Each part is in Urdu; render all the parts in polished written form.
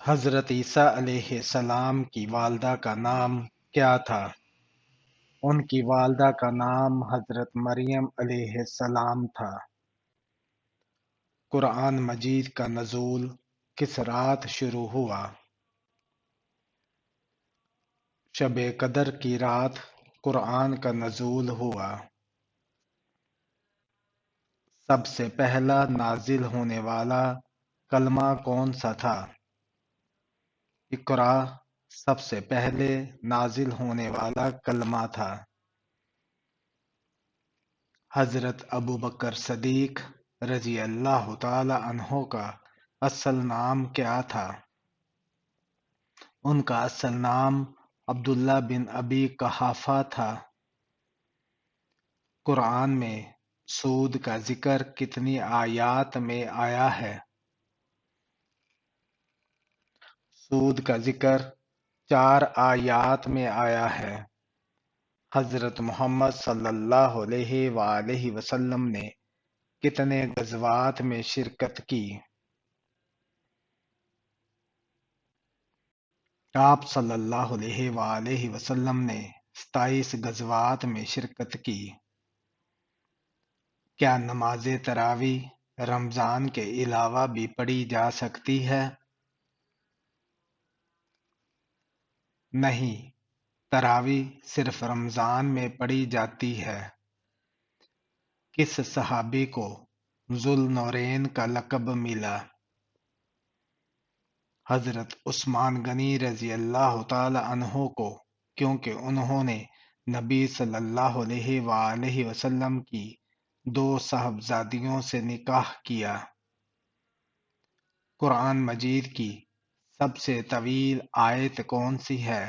حضرت عیسیٰ علیہ السلام کی والدہ کا نام کیا تھا؟ ان کی والدہ کا نام حضرت مریم علیہ السلام تھا۔ قرآن مجید کا نزول کس رات شروع ہوا؟ شب قدر کی رات قرآن کا نزول ہوا۔ سب سے پہلا نازل ہونے والا کلمہ کون سا تھا؟ اقرا سب سے پہلے نازل ہونے والا کلمہ تھا۔ حضرت ابوبکر صدیق رضی اللہ تعالی عنہ کا اصل نام کیا تھا؟ ان کا اصل نام عبداللہ بن ابی قحافہ تھا۔ قرآن میں سود کا ذکر کتنی آیات میں آیا ہے؟ سود کا ذکر 4 آیات میں آیا ہے۔ حضرت محمد صلی اللہ علیہ وآلہ وسلم نے کتنے غزوات میں شرکت کی؟ آپ صلی اللہ علیہ وآلہ وسلم نے 27 غزوات میں شرکت کی۔ کیا نماز تراویح رمضان کے علاوہ بھی پڑھی جا سکتی ہے؟ نہیں، تراویح صرف رمضان میں پڑھی جاتی ہے۔ کس صحابی کو ذو النورین کا لقب ملا؟ حضرت عثمان غنی رضی اللہ تعالی عنہ کو، کیونکہ انہوں نے نبی صلی اللہ علیہ وآلہ وسلم کی 2 صاحبزادیوں سے نکاح کیا۔ قرآن مجید کی سب سے طویل آیت کون سی ہے؟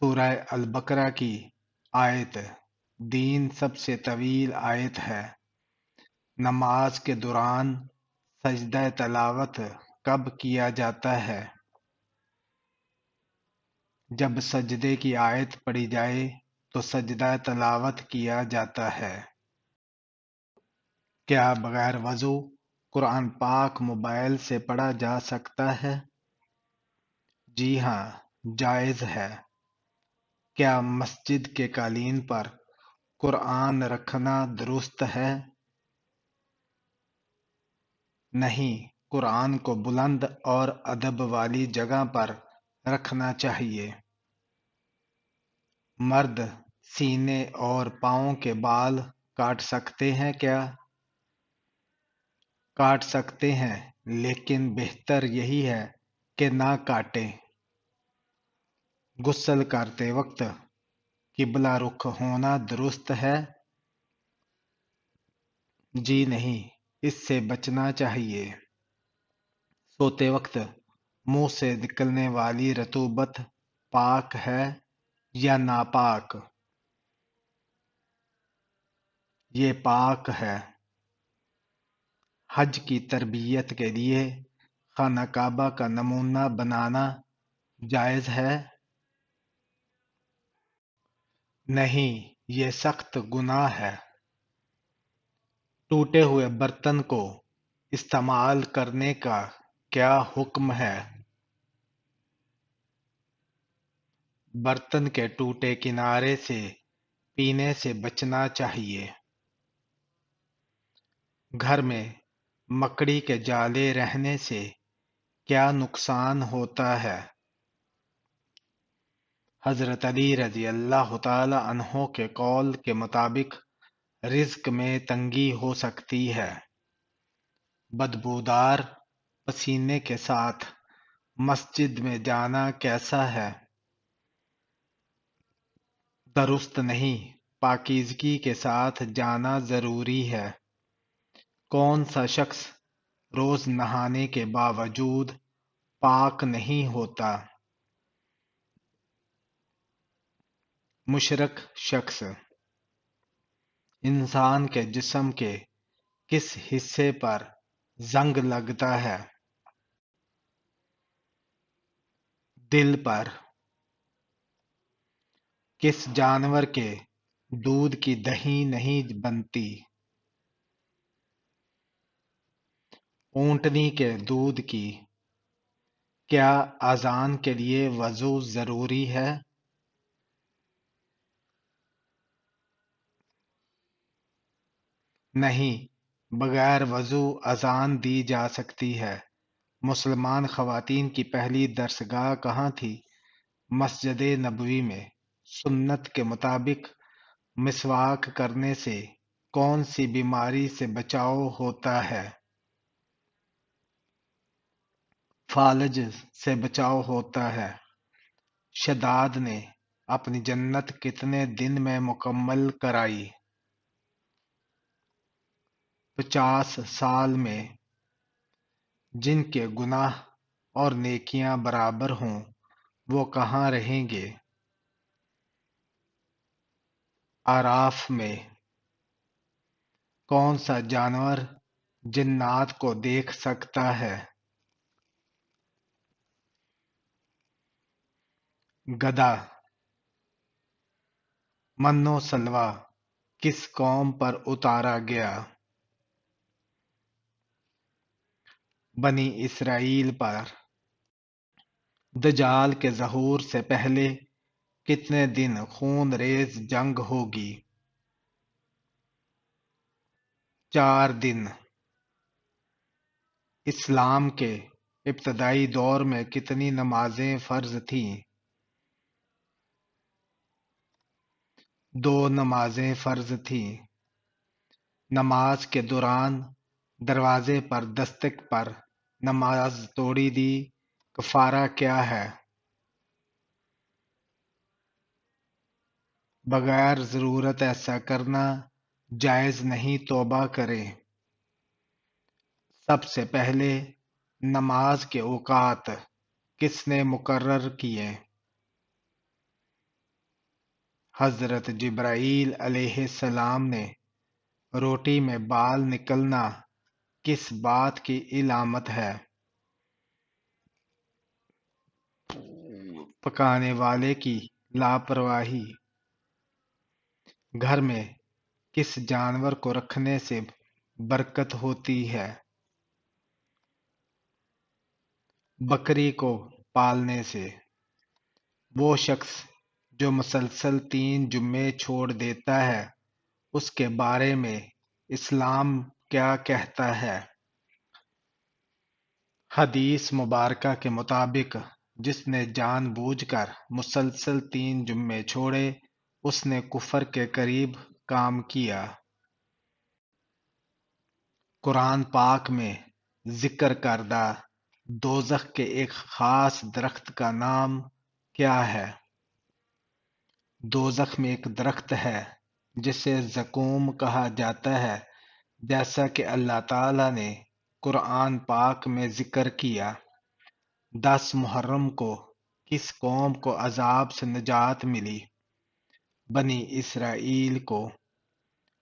سورہ البقرہ کی آیت دین سب سے طویل آیت ہے۔ نماز کے دوران سجدہ تلاوت کب کیا جاتا ہے؟ جب سجدے کی آیت پڑھی جائے تو سجدہ تلاوت کیا جاتا ہے۔ کیا بغیر وضو قرآن پاک موبائل سے پڑھا جا سکتا ہے؟ جی ہاں، جائز ہے۔ کیا مسجد کے قالین پر قرآن رکھنا درست ہے؟ نہیں، قرآن کو بلند اور ادب والی جگہ پر رکھنا چاہیے۔ مرد سینے اور پاؤں کے بال کاٹ سکتے ہیں کیا؟ کاٹ سکتے ہیں، لیکن بہتر یہی ہے کہ نہ کاٹیں۔ غسل کرتے وقت قبلہ رخ ہونا درست ہے؟ جی نہیں، اس سے بچنا چاہیے۔ سوتے وقت منہ سے نکلنے والی رطوبت پاک ہے یا ناپاک؟ یہ پاک ہے۔ حج کی تربیت کے لیے خانہ کعبہ کا نمونہ بنانا جائز ہے؟ نہیں، یہ سخت گناہ ہے۔ ٹوٹے ہوئے برتن کو استعمال کرنے کا کیا حکم ہے؟ برتن کے ٹوٹے کنارے سے پینے سے بچنا چاہیے۔ گھر میں مکڑی کے جالے رہنے سے کیا نقصان ہوتا ہے؟ حضرت علی رضی اللہ تعالی عنہ کے قول کے مطابق رزق میں تنگی ہو سکتی ہے۔ بدبودار پسینے کے ساتھ مسجد میں جانا کیسا ہے؟ درست نہیں، پاکیزگی کے ساتھ جانا ضروری ہے۔ کون سا شخص روز نہانے کے باوجود پاک نہیں ہوتا؟ مشرک شخص۔ انسان کے جسم کے کس حصے پر زنگ لگتا ہے؟ دل پر۔ کس جانور کے دودھ کی دہی نہیں بنتی؟ اونٹنی کے دودھ کی کیا اذان کے لیے وضو ضروری ہے؟ نہیں، بغیر وضو اذان دی جا سکتی ہے۔ مسلمان خواتین کی پہلی درسگاہ کہاں تھی؟ مسجد نبوی میں۔ سنت کے مطابق مسواک کرنے سے کون سی بیماری سے بچاؤ ہوتا ہے؟ فالج سے بچاؤ ہوتا ہے۔ شداد نے اپنی جنت کتنے دن میں مکمل کرائی؟ 50 سال میں۔ جن کے گناہ اور نیکیاں برابر ہوں وہ کہاں رہیں گے؟ اعراف میں۔ کون سا جانور جنات کو دیکھ سکتا ہے؟ گدھا۔ من و سلوہ کس قوم پر اتارا گیا؟ بنی اسرائیل پر۔ دجال کے ظہور سے پہلے کتنے دن خون ریز جنگ ہوگی؟ 4 دن۔ اسلام کے ابتدائی دور میں کتنی نمازیں فرض تھیں؟ 2 نمازیں فرض تھیں۔ نماز کے دوران دروازے پر دستک پر نماز توڑی دی، کفارہ کیا ہے؟ بغیر ضرورت ایسا کرنا جائز نہیں، توبہ کریں۔ سب سے پہلے نماز کے اوقات کس نے مقرر کیے؟ حضرت جبرائیل علیہ السلام نے۔ روٹی میں بال نکلنا کس بات کی علامت ہے؟ پکانے والے کی لاپرواہی۔ گھر میں کس جانور کو رکھنے سے برکت ہوتی ہے؟ بکری کو پالنے سے۔ وہ شخص جو مسلسل 3 جمعے چھوڑ دیتا ہے اس کے بارے میں اسلام کیا کہتا ہے؟ حدیث مبارکہ کے مطابق جس نے جان بوجھ کر مسلسل 3 جمعے چھوڑے اس نے کفر کے قریب کام کیا۔ قرآن پاک میں ذکر کردہ دوزخ کے ایک خاص درخت کا نام کیا ہے؟ دوزخ میں ایک درخت ہے جسے زقوم کہا جاتا ہے، جیسا کہ اللہ تعالی نے قرآن پاک میں ذکر کیا۔ 10 محرم کو کس قوم کو عذاب سے نجات ملی؟ بنی اسرائیل کو۔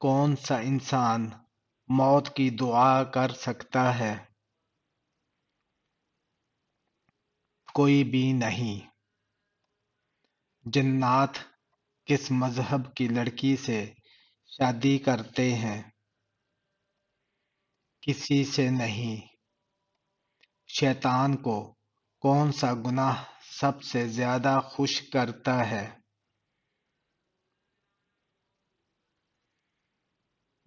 کون سا انسان موت کی دعا کر سکتا ہے؟ کوئی بھی نہیں۔ جنات کس مذہب کی لڑکی سے شادی کرتے ہیں؟ کسی سے نہیں۔ شیطان کو کون سا گناہ سب سے زیادہ خوش کرتا ہے؟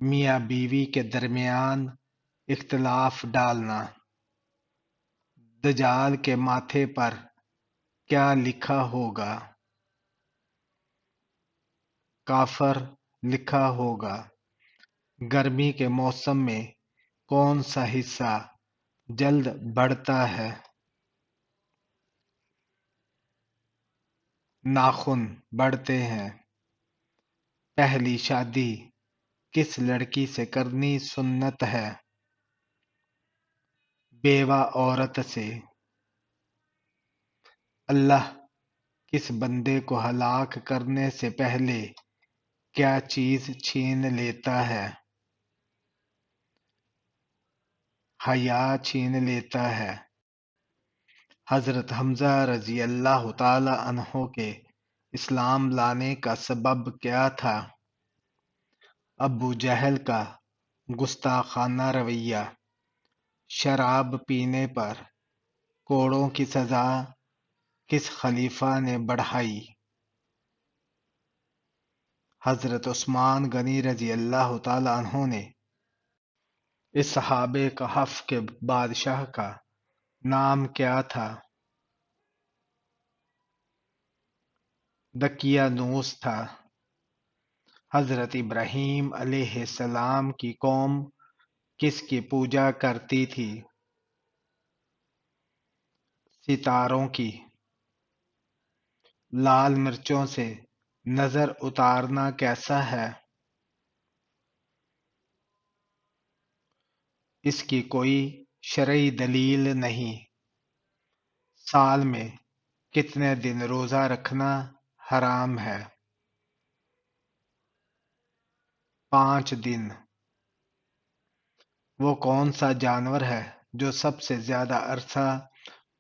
میاں بیوی کے درمیان اختلاف ڈالنا۔ دجال کے ماتھے پر کیا لکھا ہوگا؟ کافر لکھا ہوگا۔ گرمی کے موسم میں کون سا حصہ جلد بڑھتا ہے؟ ناخن بڑھتے ہیں۔ پہلی شادی کس لڑکی سے کرنی سنت ہے؟ بیوہ عورت سے۔ اللہ کس بندے کو ہلاک کرنے سے پہلے کیا چیز چھین لیتا ہے؟ حیا چھین لیتا ہے۔ حضرت حمزہ رضی اللہ تعالی عنہ کے اسلام لانے کا سبب کیا تھا؟ ابو جہل کا گستاخانہ رویہ۔ شراب پینے پر کوڑوں کی سزا کس خلیفہ نے بڑھائی؟ حضرت عثمان غنی رضی اللہ تعالی عنہ نے۔ اصحاب کہف کے بادشاہ کا نام کیا تھا؟ دقیانوس تھا۔ حضرت ابراہیم علیہ السلام کی قوم کس کی پوجا کرتی تھی؟ ستاروں کی۔ لال مرچوں سے نظر اتارنا کیسا ہے؟ اس کی کوئی شرعی دلیل نہیں۔ سال میں کتنے دن روزہ رکھنا حرام ہے؟ 5 دن۔ وہ کون سا جانور ہے جو سب سے زیادہ عرصہ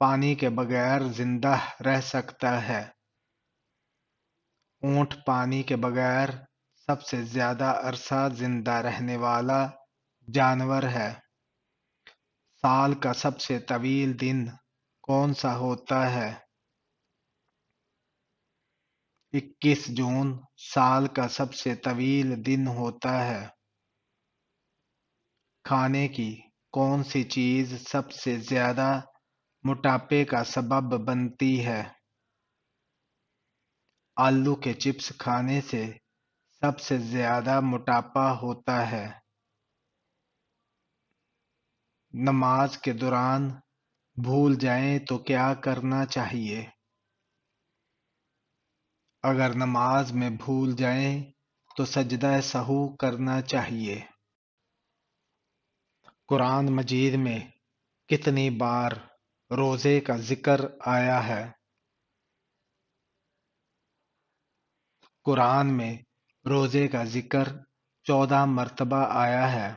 پانی کے بغیر زندہ رہ سکتا ہے؟ اونٹ پانی کے بغیر سب سے زیادہ عرصہ زندہ رہنے والا جانور ہے۔ سال کا سب سے طویل دن کون سا ہوتا ہے؟ 21 جون سال کا سب سے طویل دن ہوتا ہے۔ کھانے کی کون سی چیز سب سے زیادہ موٹاپے کا سبب بنتی ہے؟ آلو کے چپس کھانے سے سب سے زیادہ موٹاپا ہوتا ہے۔ نماز کے دوران بھول جائیں تو کیا کرنا چاہیے؟ اگر نماز میں بھول جائیں تو سجدہ سہو کرنا چاہیے۔ قرآن مجید میں کتنی بار روزے کا ذکر آیا ہے؟ قرآن میں روزے کا ذکر 14 مرتبہ آیا ہے۔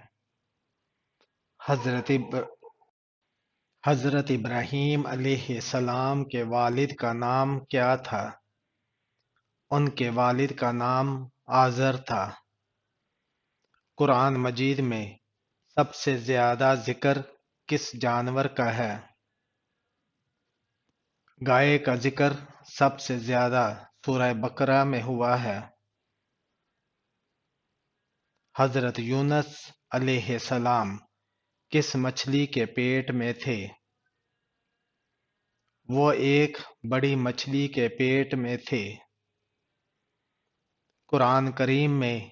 حضرت ابراہیم علیہ السلام کے والد کا نام کیا تھا؟ ان کے والد کا نام آزر تھا۔ قرآن مجید میں سب سے زیادہ ذکر کس جانور کا ہے؟ گائے کا ذکر سب سے زیادہ سورہ بقرہ میں ہوا ہے۔ حضرت یونس علیہ السلام کس مچھلی کے پیٹ میں تھے؟ وہ ایک بڑی مچھلی کے پیٹ میں تھے۔ قرآن کریم میں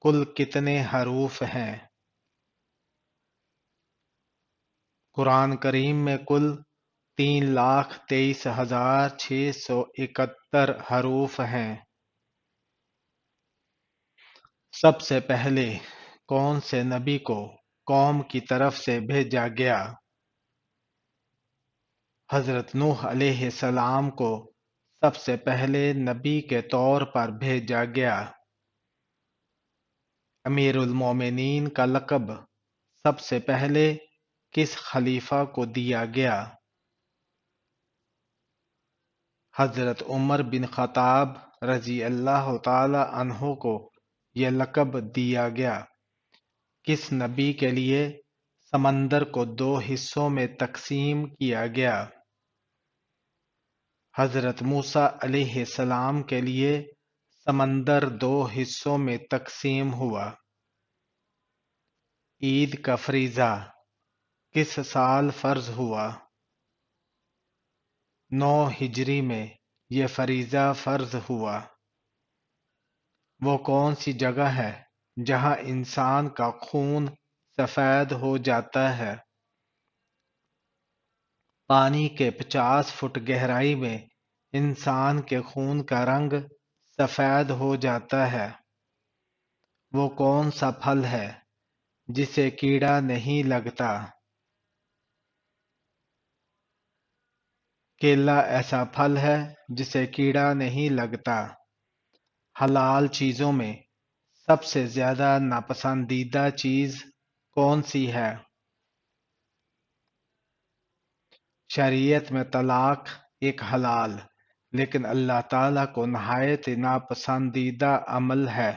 کل کتنے حروف ہیں؟ قرآن کریم میں کل 3,23,671 حروف ہیں۔ سب سے پہلے کون سے نبی کو قوم کی طرف سے بھیجا گیا؟ حضرت نوح علیہ السلام کو سب سے پہلے نبی کے طور پر بھیجا گیا۔ امیر المومنین کا لقب سب سے پہلے کس خلیفہ کو دیا گیا؟ حضرت عمر بن خطاب رضی اللہ تعالی عنہ کو یہ لقب دیا گیا۔ کس نبی کے لیے سمندر کو 2 حصوں میں تقسیم کیا گیا؟ حضرت موسیٰ علیہ السلام کے لیے سمندر 2 حصوں میں تقسیم ہوا۔ عید کا فریضہ کس سال فرض ہوا؟ 9 ہجری میں یہ فریضہ فرض ہوا۔ وہ کون سی جگہ ہے جہاں انسان کا خون سفید ہو جاتا ہے؟ پانی کے 50 فٹ گہرائی میں انسان کے خون کا رنگ سفید ہو جاتا ہے۔ وہ کون سا پھل ہے جسے کیڑا نہیں لگتا؟ کیلا ایسا پھل ہے جسے کیڑا نہیں لگتا۔ حلال چیزوں میں سب سے زیادہ ناپسندیدہ چیز کون سی ہے؟ شریعت میں طلاق ایک حلال لیکن اللہ تعالیٰ کو نہایت ناپسندیدہ عمل ہے۔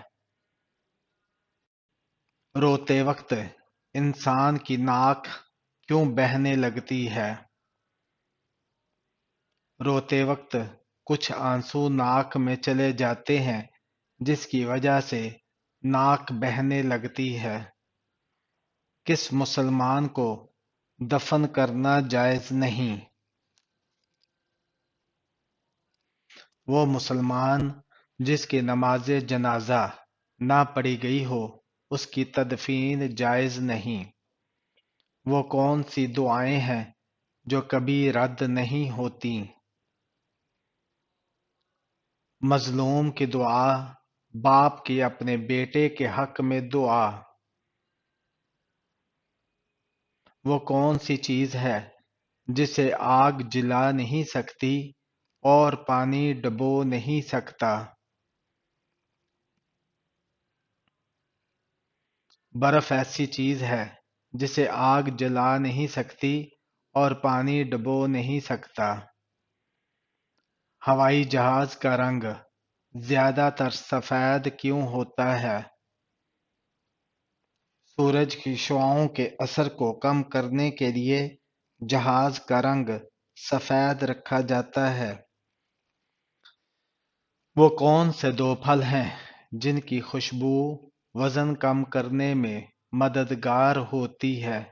روتے وقت انسان کی ناک کیوں بہنے لگتی ہے؟ روتے وقت کچھ آنسو ناک میں چلے جاتے ہیں جس کی وجہ سے ناک بہنے لگتی ہے۔ کس مسلمان کو دفن کرنا جائز نہیں؟ وہ مسلمان جس کی نماز جنازہ نہ پڑھی گئی ہو، اس کی تدفین جائز نہیں۔ وہ کون سی دعائیں ہیں جو کبھی رد نہیں ہوتی؟ مظلوم کی دعا، باپ کی اپنے بیٹے کے حق میں دعا۔ وہ کون سی چیز ہے جسے آگ جلا نہیں سکتی اور پانی ڈبو نہیں سکتا؟ برف ایسی چیز ہے جسے آگ جلا نہیں سکتی اور پانی ڈبو نہیں سکتا۔ ہوائی جہاز کا رنگ زیادہ تر سفید کیوں ہوتا ہے؟ سورج کی شعاعوں کے اثر کو کم کرنے کے لیے جہاز کا رنگ سفید رکھا جاتا ہے۔ وہ کون سے دو پھل ہیں جن کی خوشبو وزن کم کرنے میں مددگار ہوتی ہے؟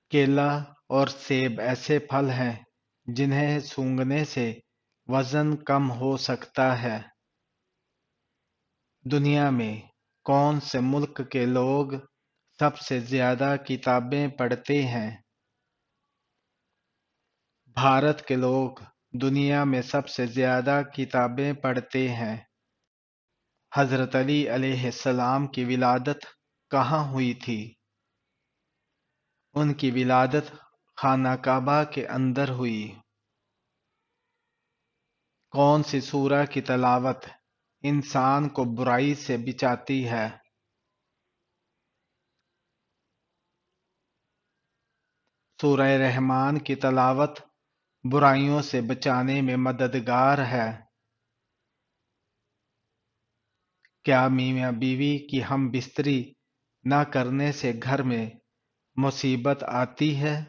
کیلا اور سیب ایسے پھل ہیں جنہیں سونگھنے سے وزن کم ہو سکتا ہے۔ دنیا میں کون سے ملک کے لوگ سب سے زیادہ کتابیں پڑھتے ہیں؟ بھارت کے لوگ دنیا میں سب سے زیادہ کتابیں پڑھتے ہیں۔ حضرت علی علیہ السلام کی ولادت کہاں ہوئی تھی؟ ان کی ولادت خانہ کعبہ کے اندر ہوئی۔ کون سی سورہ کی تلاوت انسان کو برائی سے بچاتی ہے؟ سورہ رحمان کی تلاوت برائیوں سے بچانے میں مددگار ہے۔ کیا میاں بیوی کی ہم بستری نہ کرنے سے گھر میں مصیبت آتی ہے؟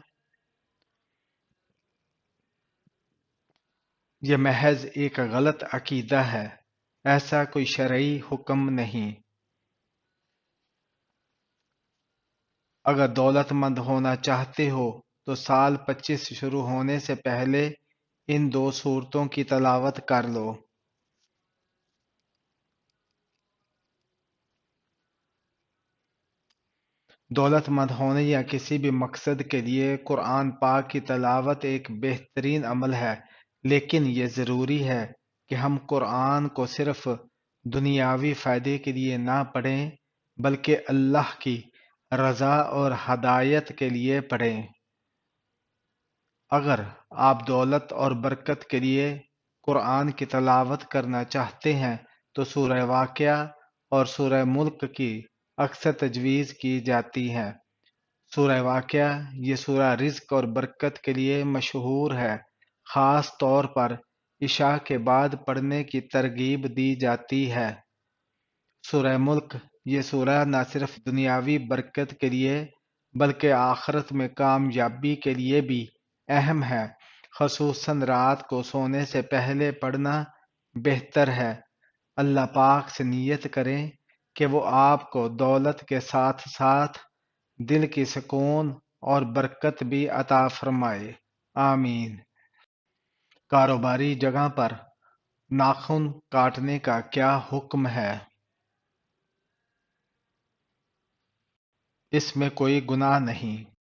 یہ محض ایک غلط عقیدہ ہے، ایسا کوئی شرعی حکم نہیں۔ اگر دولت مند ہونا چاہتے ہو تو سال 25 شروع ہونے سے پہلے ان دو سورتوں کی تلاوت کر لو۔ دولت مند ہونے یا کسی بھی مقصد کے لیے قرآن پاک کی تلاوت ایک بہترین عمل ہے، لیکن یہ ضروری ہے کہ ہم قرآن کو صرف دنیاوی فائدے کے لیے نہ پڑھیں بلکہ اللہ کی رضا اور ہدایت کے لیے پڑھیں۔ اگر آپ دولت اور برکت کے لیے قرآن کی تلاوت کرنا چاہتے ہیں تو سورہ واقعہ اور سورہ ملک کی اکثر تجویز کی جاتی ہے۔ سورہ واقعہ یہ سورہ رزق اور برکت کے لیے مشہور ہے، خاص طور پر عشاء کے بعد پڑھنے کی ترغیب دی جاتی ہے۔ سورہ ملک یہ سورہ نہ صرف دنیاوی برکت کے لیے بلکہ آخرت میں کامیابی کے لیے بھی اہم ہے، خصوصاً رات کو سونے سے پہلے پڑھنا بہتر ہے۔ اللہ پاک سے نیت کریں کہ وہ آپ کو دولت کے ساتھ ساتھ دل کی سکون اور برکت بھی عطا فرمائے، آمین۔ کاروباری جگہ پر ناخن کاٹنے کا کیا حکم ہے؟ اس میں کوئی گناہ نہیں۔